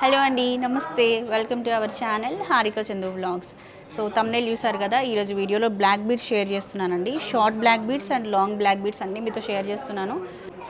Hello అండి, నమస్తే. Welcome to our channel Harika Chandu vlogs. So thumbnail చూసారు కదా, ఈరోజు వీడియోలో బ్లాక్ బీడ్స్ షేర్ చేస్తున్నానండి. Short black beads and long black beads అన్నీ మీతో షేర్ చేస్తున్నాను.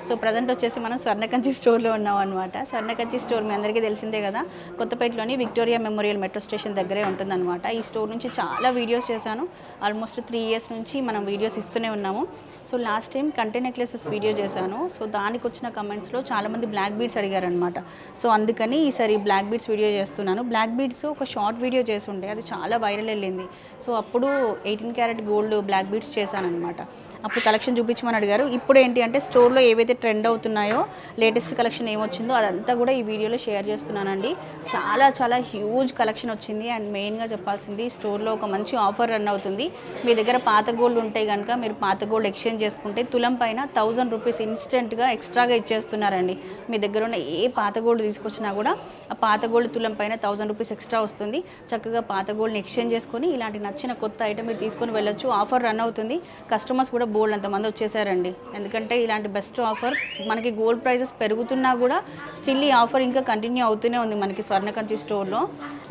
సో ప్రజెంట్ వచ్చేసి మనం స్వర్ణకంచి స్టోర్లో ఉన్నాం అనమాట. స్వర్ణకంచి స్టోర్ మీ అందరికీ తెలిసిందే కదా, కొత్తపేటలోని విక్టోరియా మెమోరియల్ మెట్రో స్టేషన్ దగ్గరే ఉంటుందన్నమాట. ఈ స్టోర్ నుంచి చాలా వీడియోస్ చేశాను. ఆల్మోస్ట్ 3 years నుంచి మనం వీడియోస్ ఇస్తూనే ఉన్నాము. సో లాస్ట్ టైం కంటె నెక్లెసెస్ వీడియో చేశాను. సో దానికి వచ్చిన కమెంట్స్లో చాలామంది బ్లాక్ బీడ్స్ అడిగారనమాట. సో అందుకని ఈసారి బ్లాక్ బీడ్స్ వీడియో చేస్తున్నాను. బ్లాక్ బీడ్స్ ఒక షార్ట్ వీడియో చేసి ఉండే, అది చాలా వైరల్ వెళ్ళింది. సో అప్పుడు 18 క్యారెట్ గోల్డ్ బ్లాక్ బీడ్స్ చేశాను అనమాట. అప్పుడు కలెక్షన్ చూపించమని అడిగారు. ఇప్పుడు ఏంటి అంటే స్టోర్లో ఏవైతే ట్రెండ్ అవుతున్నాయో, లేటెస్ట్ కలెక్షన్ ఏమొచ్చిందో అదంతా కూడా ఈ వీడియోలో షేర్ చేస్తున్నానండి. చాలా హ్యూజ్ కలెక్షన్ వచ్చింది. అండ్ మెయిన్గా చెప్పాల్సింది, స్టోర్లో ఒక మంచి ఆఫర్ రన్ అవుతుంది. మీ దగ్గర పాత గోల్డ్ ఉంటే కనుక మీరు పాత గోల్డ్ ఎక్స్చేంజ్ చేసుకుంటే తులం పైన 1000 రూపీస్ ఇన్స్టెంట్గా ఎక్స్ట్రాగా ఇచ్చేస్తున్నారండి. మీ దగ్గర ఉన్న ఏ పాత గోల్డ్ తీసుకొచ్చినా కూడా ఆ పాత గోల్డ్ తులం పైన 1000 రూపీస్ ఎక్స్ట్రా వస్తుంది. చక్కగా పాత గోల్డ్ని ఎక్స్చేంజ్ చేసుకొని ఇలాంటి నచ్చిన కొత్త ఐటమ్ మీరు తీసుకొని వెళ్ళొచ్చు. ఆఫర్ రన్ అవుతుంది. కస్టమర్స్ కూడా బోల్డ్ అంతమంది వచ్చేసారండి. ఎందుకంటే ఇలాంటి బెస్ట్ ఆఫర్, మనకి గోల్డ్ ప్రైజెస్ పెరుగుతున్నా కూడా స్టిల్ ఈ ఆఫర్ ఇంకా కంటిన్యూ అవుతూనే ఉంది మనకి స్వర్ణకంచి స్టోర్లో.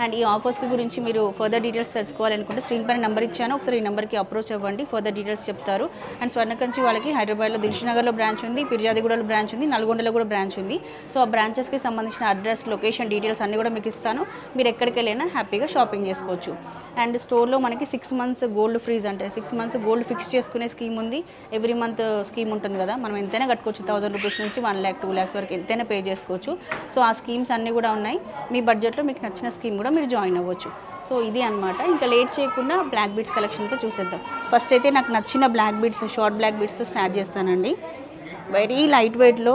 అండ్ ఈ ఆఫర్స్కి గురించి మీరు ఫర్దర్ డీటెయిల్స్ తెలుసుకోవాలనుకుంటే స్క్రీన్ పైన నెంబర్ ఇచ్చాను, ఒకసారి ఈ నెంబర్కి అప్రోచ్ అవ్వండి. ఫర్దర్ డీటెయిల్స్ చెప్తారు. అండ్ స్వర్ణకంచి వాళ్ళకి హైదరాబాద్లో దిల్షునగర్లో బ్రాంచ్ ఉంది, ఫిర్యాదిగూడలో బ్రాంచ్ ఉంది, నల్గొండలో కూడా బ్రాంచ్ ఉంది. సో ఆ బ్రాంచెస్కి సంబంధించిన అడ్రస్, లొకేషన్ డీటెయిల్స్ అన్నీ కూడా మీకు ఇస్తాను. మీరు ఎక్కడికి వెళ్ళినా హ్యాపీగా షాపింగ్ చేసుకోవచ్చు. అండ్ స్టోర్లో మనకి 6 months గోల్డ్ ఫ్రీజ్, అంటే 6 months గోల్డ్ ఫిక్స్ చేసుకునే స్కీమ్ ఉంది. ఎవ్రీ మంత్ స్కీమ్ ఉంటుంది కదా, మనం ఎంతైనా కట్టుకోవచ్చు. 1000 రూపీస్ నుంచి 1 lakh 2 lakhs వరకు ఎంతైనా పే చేసుకోవచ్చు. సో ఆ స్కీమ్స్ అన్నీ కూడా ఉన్నాయి. మీ బడ్జెట్లో మీకు నచ్చిన స్కీమ్ కూడా మీరు జాయిన్ అవ్వచ్చు. సో ఇది అనమాట. ఇంకా లేట్ చేయకుండా బ్లాక్ బీడ్స్ కలెక్షన్తో చూసేద్దాం. ఫస్ట్ అయితే నాకు నచ్చిన బ్లాక్ బీడ్స్, షార్ట్ బ్లాక్ బీడ్స్తో స్టార్ట్ చేస్తానండి. వెరీ లైట్ వెయిట్లో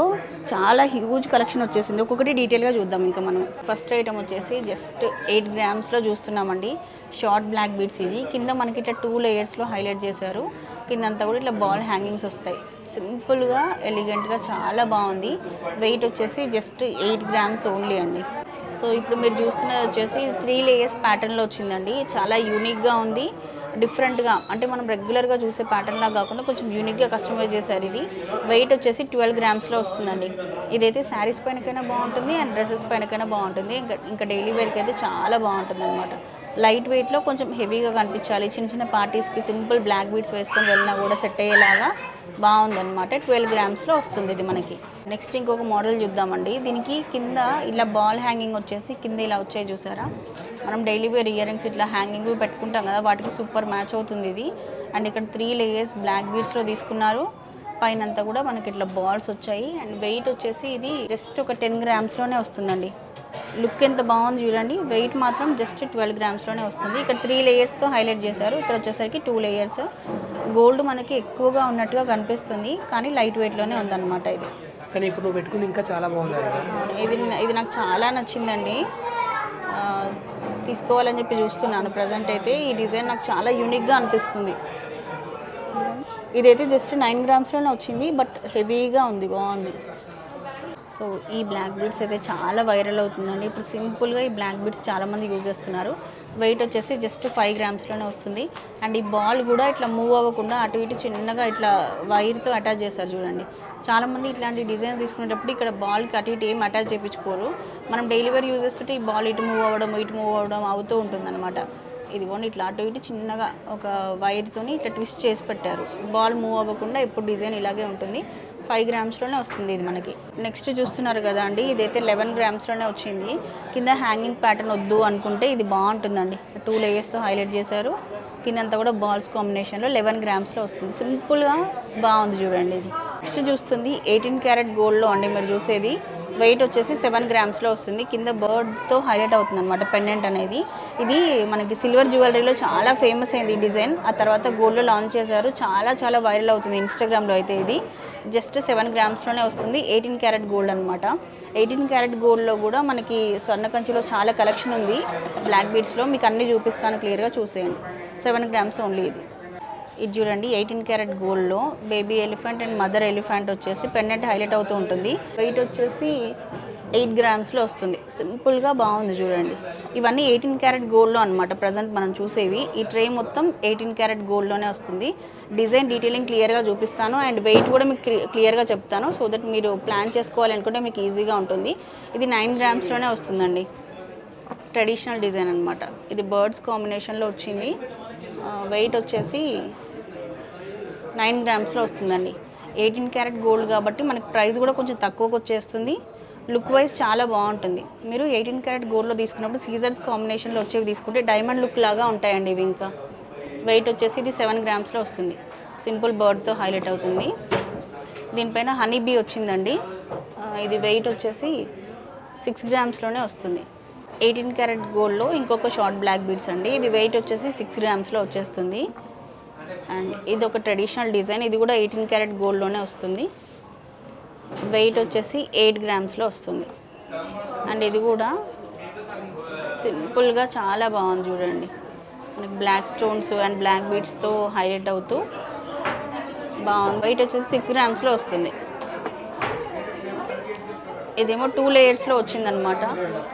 చాలా హ్యూజ్ కలెక్షన్ వచ్చేసింది. ఒక్కొక్కటి డీటెయిల్గా చూద్దాం. ఇంకా మనం ఫస్ట్ ఐటమ్ వచ్చేసి జస్ట్ 8 grams చూస్తున్నామండి. Short black beads. ఇది కింద మనకి ఇట్లా 2 layers హైలైట్ చేశారు. కిందంతా కూడా ఇట్లా బాల్ హ్యాంగింగ్స్ వస్తాయి. సింపుల్గా, ఎలిగెంట్గా చాలా బాగుంది. వెయిట్ వచ్చేసి జస్ట్ 8 grams ఓన్లీ అండి. సో ఇప్పుడు మీరు చూస్తున్నది వచ్చేసి 3 layers ప్యాటర్న్లో వచ్చిందండి. చాలా యూనిక్గా ఉంది, డిఫరెంట్గా. అంటే మనం రెగ్యులర్గా చూసే ప్యాటర్న్లా కాకుండా కొంచెం యూనిక్గా కస్టమైజ్ చేశారు. ఇది వెయిట్ వచ్చేసి 12 grams వస్తుందండి. ఇదైతే శారీస్ పైనకైనా బాగుంటుంది అండ్ డ్రెస్సెస్ పైనకైనా బాగుంటుంది. ఇంకా డైలీ వేర్కి అయితే చాలా బాగుంటుంది అనమాట. లైట్ వెయిట్లో కొంచెం హెవీగా కనిపించాలి, చిన్న పార్టీస్కి సింపుల్ బ్లాక్ బీడ్స్ వేసుకొని వెళ్ళినా కూడా సెట్ అయ్యేలాగా బాగుందన్నమాట. 12 grams వస్తుంది ఇది మనకి. నెక్స్ట్ ఇంకొక మోడల్ చూద్దామండి. దీనికి కింద ఇలా బాల్ హ్యాంగింగ్ వచ్చేసి కింద ఇలా వచ్చాయి చూసారా. మనం డైలీ వేర్ ఇయర్ రింగ్స్ ఇట్లా హ్యాంగింగ్ పెట్టుకుంటాం కదా, వాటికి సూపర్ మ్యాచ్ అవుతుంది ఇది. అండ్ ఇక్కడ 3 layers బ్లాక్ బీడ్స్లో తీసుకున్నారు. పైన అంతా కూడా మనకి ఇట్లా బాల్స్ వచ్చాయి. అండ్ వెయిట్ వచ్చేసి ఇది జస్ట్ ఒక 10 grams వస్తుందండి. లుక్ ఎంత బాగుంది చూడండి. వెయిట్ మాత్రం జస్ట్ 12 grams వస్తుంది. ఇక్కడ 3 layers హైలైట్ చేశారు. ఇక్కడ వచ్చేసరికి 2 layers. గోల్డ్ మనకి ఎక్కువగా ఉన్నట్టుగా కనిపిస్తుంది, కానీ లైట్ వెయిట్లోనే ఉందన్నమాట ఇది. కానీ ఇప్పుడు నువ్వు పెట్టుకుంది ఇంకా చాలా బాగుంది. ఇది నాకు చాలా నచ్చిందండి. తీసుకోవాలని చెప్పి చూస్తున్నాను. ప్రజెంట్ అయితే ఈ డిజైన్ నాకు చాలా యూనిక్గా అనిపిస్తుంది. ఇదైతే జస్ట్ 9 grams వచ్చింది, బట్ హెవీగా ఉంది, బాగుంది. సో ఈ బ్లాక్ బీడ్స్ అయితే చాలా వైరల్ అవుతుందండి. ఇప్పుడు సింపుల్గా ఈ బ్లాక్ బీడ్స్ చాలామంది యూజ్ చేస్తున్నారు. వెయిట్ వచ్చేసి జస్ట్ 5 grams వస్తుంది. అండ్ ఈ బాల్ కూడా ఇట్లా మూవ్ అవ్వకుండా అటు ఇటు చిన్నగా ఇట్లా వైర్తో అటాచ్ చేస్తారు చూడండి. చాలామంది ఇట్లాంటి డిజైన్స్ తీసుకునేటప్పుడు ఇక్కడ బాల్కి అటు ఇటు ఏం అటాచ్ చేయించుకోరు. మనం డైలీ వేర్ యూజ్ చేస్తుంటే ఈ బాల్ ఇటు మూవ్ అవ్వడం ఇటు మూవ్ అవ్వడం అవుతూ ఉంటుందన్నమాట. ఇదిగోండి ఇట్లా అటు ఇటు చిన్నగా ఒక వైర్తోని ఇట్లా ట్విస్ట్ చేసి పెట్టారు. బాల్ మూవ్ అవ్వకుండా ఎప్పుడు డిజైన్ ఇలాగే ఉంటుంది. 5 grams వస్తుంది ఇది మనకి. నెక్స్ట్ చూస్తున్నారు కదా అండి, ఇదైతే 11 grams వచ్చింది. కింద హ్యాంగింగ్ ప్యాటర్న్ వద్దు అనుకుంటే ఇది బాగుంటుందండి. 2 layers హైలైట్ చేశారు. కిందంతా కూడా బాల్స్ కాంబినేషన్లో 11 grams వస్తుంది. సింపుల్గా బాగుంది చూడండి. ఇది నెక్స్ట్ చూస్తుంది 18 క్యారెట్ గోల్డ్లో అండి మీరు చూసేది. వెయిట్ వచ్చేసి 7 grams వస్తుంది. కింద బర్డ్తో హైలైట్ అవుతుంది అనమాట పెండెంట్ అనేది. ఇది మనకి సిల్వర్ జ్యువెలరీలో చాలా ఫేమస్ అయింది ఈ డిజైన్. ఆ తర్వాత గోల్డ్లో లాంచ్ చేశారు. చాలా వైరల్ అవుతుంది ఇన్స్టాగ్రామ్లో అయితే. ఇది జస్ట్ 7 grams వస్తుంది. 18 క్యారెట్ గోల్డ్ అనమాట. 18 క్యారెట్ గోల్డ్లో కూడా మనకి స్వర్ణకంచిలో చాలా కలెక్షన్ ఉంది. బ్లాక్ బీడ్స్లో మీకు అన్నీ చూపిస్తాను, క్లియర్గా చూసేయండి. 7 grams ఓన్లీ ఇది. ఇది చూడండి 18 క్యారెట్ గోల్డ్లో baby elephant and mother elephant వచ్చేసి పెండెంట్ హైలైట్ అవుతూ ఉంటుంది. వెయిట్ వచ్చేసి 8 grams వస్తుంది. సింపుల్గా బాగుంది చూడండి. ఇవన్నీ 18 క్యారెట్ గోల్డ్లో అనమాట ప్రజెంట్ మనం చూసేవి. ఈ ట్రే మొత్తం 18 క్యారెట్ గోల్డ్లోనే వస్తుంది. డిజైన్ డీటెయిలింగ్ క్లియర్గా చూపిస్తాను అండ్ వెయిట్ కూడా మీకు క్లియర్గా చెప్తాను, సో దట్ మీరు ప్లాన్ చేసుకోవాలనుకుంటే మీకు ఈజీగా ఉంటుంది. ఇది 9 grams వస్తుందండి. ట్రెడిషనల్ డిజైన్ అనమాట. ఇది బర్డ్స్ కాంబినేషన్లో వచ్చింది. వెయిట్ వచ్చేసి 9 గ్రామ్స్లో వస్తుందండి. 18 క్యారెట్ గోల్డ్ కాబట్టి మనకి ప్రైస్ కూడా కొంచెం తక్కువకి వచ్చేస్తుంది. లుక్ వైజ్ చాలా బాగుంటుంది. మీరు 18 క్యారెట్ గోల్డ్లో తీసుకున్నప్పుడు సీజర్స్ కాంబినేషన్లో వచ్చేవి తీసుకుంటే డైమండ్ లుక్ లాగా ఉంటాయండి ఇవి. ఇంకా వెయిట్ వచ్చేసి ఇది 7 గ్రామ్స్లో వస్తుంది. సింపుల్ బర్డ్తో హైలైట్ అవుతుంది. దీనిపైన హనీ బీ వచ్చిందండి. ఇది వెయిట్ వచ్చేసి 6 గ్రామ్స్లోనే వస్తుంది. 18 క్యారెట్ గోల్డ్లో ఇంకొక షార్ట్ బ్లాక్ బీడ్స్ అండి. ఇది వెయిట్ వచ్చేసి 6 గ్రామ్స్లో వచ్చేస్తుంది. అండ్ ఇది ఒక ట్రెడిషనల్ డిజైన్. ఇది కూడా 18 క్యారెట్ గోల్డ్లోనే వస్తుంది. వెయిట్ వచ్చేసి 8 గ్రామ్స్లో వస్తుంది. అండ్ ఇది కూడా సింపుల్గా చాలా బాగుంది చూడండి. మనకి బ్లాక్ స్టోన్స్ అండ్ బ్లాక్ బీడ్స్తో హైలైట్ అవుతూ బాగుంది. వెయిట్ వచ్చేసి 6 గ్రామ్స్లో వస్తుంది. ఇదేమో 2 లేయర్స్లో వచ్చిందనమాట.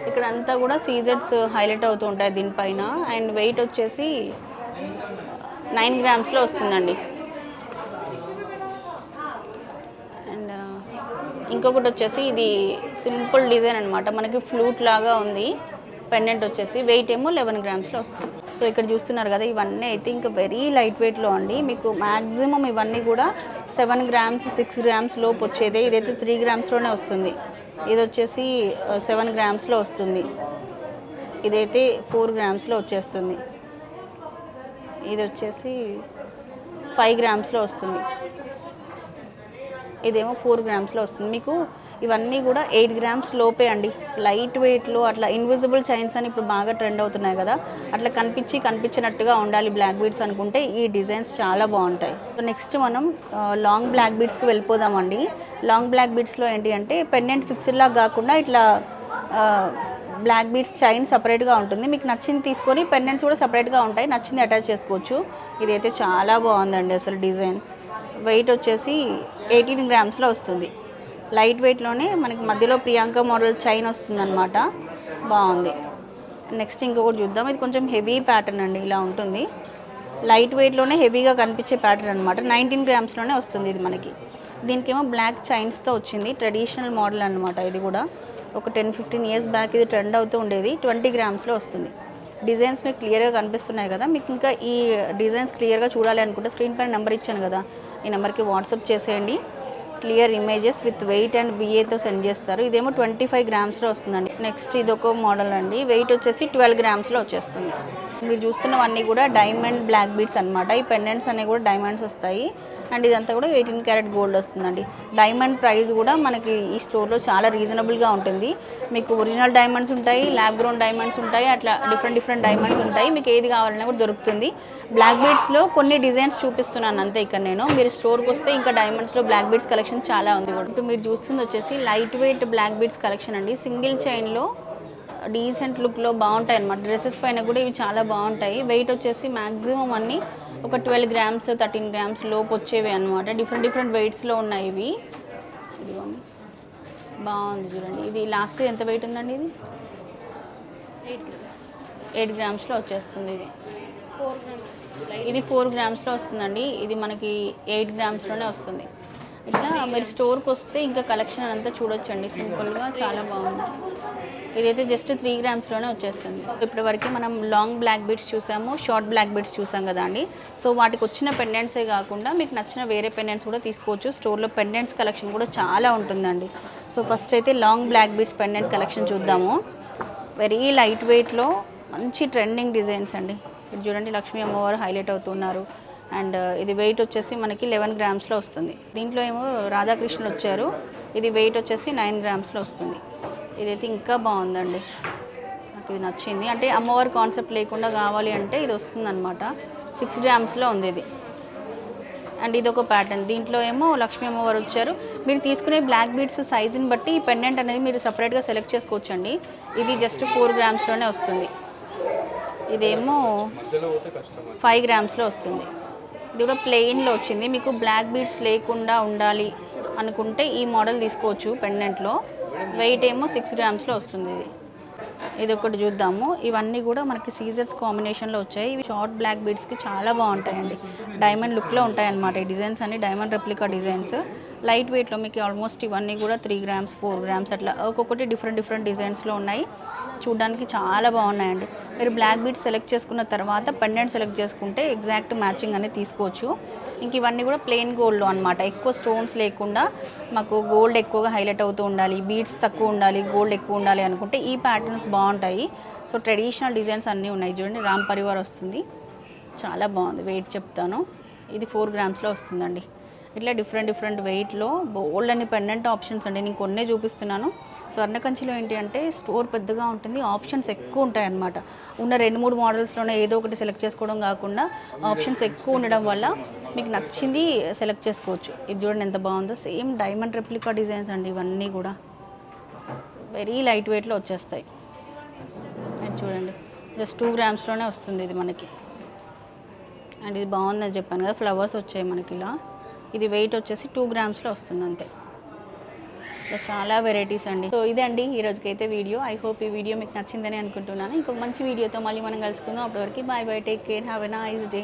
ఇక్కడ అంతా కూడా సీజర్స్ హైలైట్ అవుతూ ఉంటాయి దీనిపైన. అండ్ వెయిట్ వచ్చేసి 9 గ్రామ్స్లో వస్తుందండి. అండ్ ఇంకొకటి వచ్చేసి ఇది సింపుల్ డిజైన్ అనమాట. మనకి ఫ్లూట్ లాగా ఉంది. పెండెంట్ వచ్చేసి వెయిట్ ఏమో 11 గ్రామ్స్లో వస్తుంది. సో ఇక్కడ చూస్తున్నారు కదా, ఇవన్నీ అయితే ఇంకా వెరీ లైట్ వెయిట్లో అండి. మీకు మ్యాక్సిమం ఇవన్నీ కూడా 7 గ్రామ్స్ 6 గ్రామ్స్ లోపు వచ్చేదే. ఇదైతే 3 గ్రామ్స్లోనే వస్తుంది. ఇది వచ్చేసి 7 గ్రామ్స్లో వస్తుంది. ఇదైతే 4 గ్రామ్స్లో వచ్చేస్తుంది. ఇది వచ్చేసి 5 గ్రామ్స్లో వస్తుంది. ఇదేమో 4 గ్రామ్స్లో వస్తుంది. మీకు ఇవన్నీ కూడా 8 గ్రామ్స్ లోపే అండి. లైట్ వెయిట్లో అట్లా ఇన్విజిబుల్ చైన్స్ అని ఇప్పుడు బాగా ట్రెండ్ అవుతున్నాయి కదా, అట్లా కనిపించినట్టుగా ఉండాలి బ్లాక్ బీడ్స్ అనుకుంటే ఈ డిజైన్స్ చాలా బాగుంటాయి. సో నెక్స్ట్ మనం లాంగ్ బ్లాక్ బీడ్స్కి వెళ్ళిపోదామండి. లాంగ్ బ్లాక్ బీడ్స్లో ఏంటి అంటే పెండెంట్ ఫిక్స్డ్ లాగా కాకుండా ఇట్లా బ్లాక్ బీడ్స్ చైన్ సపరేట్గా ఉంటుంది. మీకు నచ్చింది తీసుకొని పెండెంట్స్ కూడా సపరేట్గా ఉంటాయి. నచ్చింది అటాచ్ చేసుకోవచ్చు. ఇదైతే చాలా బాగుందండి అసలు డిజైన్. వెయిట్ వచ్చేసి 18 గ్రామ్స్లో వస్తుంది. లైట్ వెయిట్లోనే మనకి మధ్యలో ప్రియాంక మోడల్ చైన్ వస్తుందన్నమాట. బాగుంది. నెక్స్ట్ ఇంకొకటి చూద్దాం. ఇది కొంచెం హెవీ ప్యాటర్న్ అండి. ఇలా ఉంటుంది. లైట్ వెయిట్లోనే హెవీగా కనిపించే ప్యాటర్న్ అనమాట. 19 గ్రామ్స్లోనే వస్తుంది ఇది మనకి. దీనికేమో బ్లాక్ చైన్స్తో వచ్చింది. ట్రెడిషనల్ మోడల్ అనమాట. ఇది కూడా ఒక 10-15 ఇయర్స్ బ్యాక్ ఇది ట్రెండ్ అవుతూ ఉండేది. 20 గ్రామ్స్లో వస్తుంది. డిజైన్స్ మీకు క్లియర్గా కనిపిస్తున్నాయి కదా. మీకు ఇంకా ఈ డిజైన్స్ క్లియర్గా చూడాలి అనుకుంటే స్క్రీన్ పైన నెంబర్ ఇచ్చాను కదా, ఈ నెంబర్కి వాట్సాప్ చేసేయండి. Clear images with weight and విఏతో సెండ్ చేస్తారు. ఇదేమో 25 గ్రామ్స్లో వస్తుందండి. నెక్స్ట్ ఇది ఒక మోడల్ అండి. వెయిట్ వచ్చేసి 12 గ్రామ్స్లో వచ్చేస్తుంది. మీరు చూస్తున్నవన్నీ కూడా డైమండ్ బ్లాక్ బీడ్స్ అనమాట. ఈ పెండెంట్స్ అనేవి కూడా డైమండ్స్ వస్తాయి. అండ్ ఇదంతా కూడా 18 క్యారెట్ గోల్డ్ వస్తుందండి. డైమండ్ ప్రైస్ కూడా మనకి ఈ స్టోర్లో చాలా రీజనబుల్గా ఉంటుంది. మీకు ఒరిజినల్ డైమండ్స్ ఉంటాయి, ల్యాబ్ గ్రోన్ డైమండ్స్ ఉంటాయి, అట్లా డిఫరెంట్ డైమండ్స్ ఉంటాయి. మీకు ఏది కావాలన్నా కూడా దొరుకుతుంది. బ్లాక్ బీడ్స్లో కొన్ని డిజైన్స్ చూపిస్తున్నాను అంతే. ఇక్కడ మీరు స్టోర్కి వస్తే ఇంకా డైమండ్స్లో బ్లాక్ బీడ్స్ కలెక్షన్ చాలా ఉంది కూడా. ఇప్పుడు మీరు చూస్తుంది వచ్చేసి light weight black beads collection అండి. సింగిల్ చైన్లో డీసెంట్ లుక్లో బాగుంటాయి అన్నమాట. డ్రెస్సెస్ పైన కూడా ఇవి చాలా బాగుంటాయి. వెయిట్ వచ్చేసి మ్యాక్సిమం అన్నీ ఒక 12 గ్రామ్స్ 13 గ్రామ్స్ లోపు వచ్చేవి అనమాట. డిఫరెంట్ వెయిట్స్లో ఉన్నాయి ఇవి. ఇదిగోండి, బాగుంది చూడండి. ఇది లాస్ట్ ఎంత వెయిట్ ఉందండి? ఇది 8 గ్రామ్స్లో వచ్చేస్తుంది. ఇది 4 గ్రామ్స్లో వస్తుందండి. ఇది మనకి 8 గ్రామ్స్లోనే వస్తుంది. ఇట్లా మీరు స్టోర్కి వస్తే ఇంకా కలెక్షన్ అంతా చూడొచ్చండి. సింపుల్గా చాలా బాగుంది. ఇదైతే జస్ట్ 3 గ్రామ్స్లోనే వచ్చేస్తుంది. ఇప్పటివరకు మనం లాంగ్ బ్లాక్ బీడ్స్ చూసాము, షార్ట్ బ్లాక్ బీడ్స్ చూసాం కదా అండి. సో వాటికి వచ్చిన పెండెంట్సే కాకుండా మీకు నచ్చిన వేరే పెండెంట్స్ కూడా తీసుకోవచ్చు. స్టోర్లో పెండెంట్స్ కలెక్షన్ కూడా చాలా ఉంటుందండి. సో ఫస్ట్ అయితే long black beads pendant collection చూద్దాము. వెరీ లైట్ వెయిట్లో మంచి ట్రెండింగ్ డిజైన్స్ అండి. ఇది చూడండి, లక్ష్మీ అమ్మవారు హైలైట్ అవుతున్నారు. అండ్ ఇది వెయిట్ వచ్చేసి మనకి 11 గ్రామ్స్లో వస్తుంది. దీంట్లో ఏమో రాధాకృష్ణులు వచ్చారు. ఇది వెయిట్ వచ్చేసి 9 గ్రామ్స్లో వస్తుంది. ఇదైతే ఇంకా బాగుందండి, నాకు ఇది నచ్చింది. అంటే అమ్మవారి కాన్సెప్ట్ లేకుండా కావాలి అంటే ఇది వస్తుందన్నమాట. 6 గ్రామ్స్లో ఉంది ఇది. అండ్ ఇది ఒక ప్యాటర్న్. దీంట్లో ఏమో లక్ష్మీ అమ్మవారు వచ్చారు. మీరు తీసుకునే బ్లాక్ బీడ్స్ సైజుని బట్టి ఈ పెండెంట్ అనేది మీరు సపరేట్గా సెలెక్ట్ చేసుకోవచ్చండి. ఇది జస్ట్ 4 గ్రామ్స్లోనే వస్తుంది. ఇదేమో 5 గ్రామ్స్లో వస్తుంది. ఇది కూడా ప్లెయిన్లో వచ్చింది. మీకు బ్లాక్ బీడ్స్ లేకుండా ఉండాలి అనుకుంటే ఈ మోడల్ తీసుకోవచ్చు పెండెంట్లో. వెయిట్ ఏమో 6 గ్రామ్స్లో వస్తుంది. ఇది ఒకటి చూద్దాము. ఇవన్నీ కూడా మనకి సీజర్స్ కాంబినేషన్లో వచ్చాయి. ఇవి షార్ట్ బ్లాక్ బీడ్స్కి చాలా బాగుంటాయండి. డైమండ్ లుక్లో ఉంటాయన్నమాట ఈ డిజైన్స్ అన్ని. డైమండ్ రెప్లికా డిజైన్స్ లైట్ వెయిట్లో మీకు ఆల్మోస్ట్ ఇవన్నీ కూడా 3 గ్రామ్స్ 4 గ్రామ్స్ అట్లా ఒక్కొక్కటి డిఫరెంట్ డిజైన్స్లో ఉన్నాయి. చూడడానికి చాలా బాగున్నాయండి. మీరు బ్లాక్ బీడ్స్ సెలెక్ట్ చేసుకున్న తర్వాత పెండెంట్ సెలెక్ట్ చేసుకుంటే ఎగ్జాక్ట్ మ్యాచింగ్ అనేది తీసుకోవచ్చు. ఇంక ఇవన్నీ కూడా ప్లెయిన్ గోల్డ్లో అనమాట. ఎక్కువ స్టోన్స్ లేకుండా మాకు గోల్డ్ ఎక్కువగా హైలైట్ అవుతూ ఉండాలి, బీడ్స్ తక్కువ ఉండాలి, గోల్డ్ ఎక్కువ ఉండాలి అనుకుంటే ఈ ప్యాటర్న్స్ బాగుంటాయి. సో ట్రెడిషనల్ డిజైన్స్ అన్నీ ఉన్నాయి. చూడండి రామ్ పరివార్ వస్తుంది, చాలా బాగుంది. వెయిట్ చెప్తాను, ఇది 4 గ్రామ్స్లో వస్తుందండి. ఇట్లా డిఫరెంట్ వెయిట్లో బోల్డ్ అని పెండెంట్ ఆప్షన్స్ అండి. నేను కొన్నే చూపిస్తున్నాను. స్వర్ణకంచిలో ఏంటి అంటే స్టోర్ పెద్దగా ఉంటుంది, ఆప్షన్స్ ఎక్కువ ఉంటాయి అన్నమాట. ఉన్న 2-3 మోడల్స్లోనే ఏదో ఒకటి సెలెక్ట్ చేసుకోవడం కాకుండా ఆప్షన్స్ ఎక్కువ ఉండడం వల్ల మీకు నచ్చింది సెలెక్ట్ చేసుకోవచ్చు. ఇది చూడండి ఎంత బాగుందో, సేమ్ డైమండ్ రెప్లికా డిజైన్స్ అండి ఇవన్నీ కూడా. వెరీ లైట్ వెయిట్లో వచ్చేస్తాయి. అది చూడండి జస్ట్ 2 గ్రామ్స్లోనే వస్తుంది ఇది మనకి. అండ్ ఇది బాగుందని చెప్పాను కదా, ఫ్లవర్స్ వచ్చాయి మనకి ఇలా. ఇది వెయిట్ వచ్చేసి 2 గ్రామ్స్లో వస్తుంది అంతే. ఇలా చాలా వెరైటీస్ అండి. సో ఇదండి ఈరోజుకైతే వీడియో. ఐ హోప్ ఈ వీడియో మీకు నచ్చిందని అనుకుంటున్నాను. ఇంకొక మంచి వీడియోతో మళ్ళీ మనం కలుసుకుందాం. అప్పటివరకు bye bye, take care, have a nice day.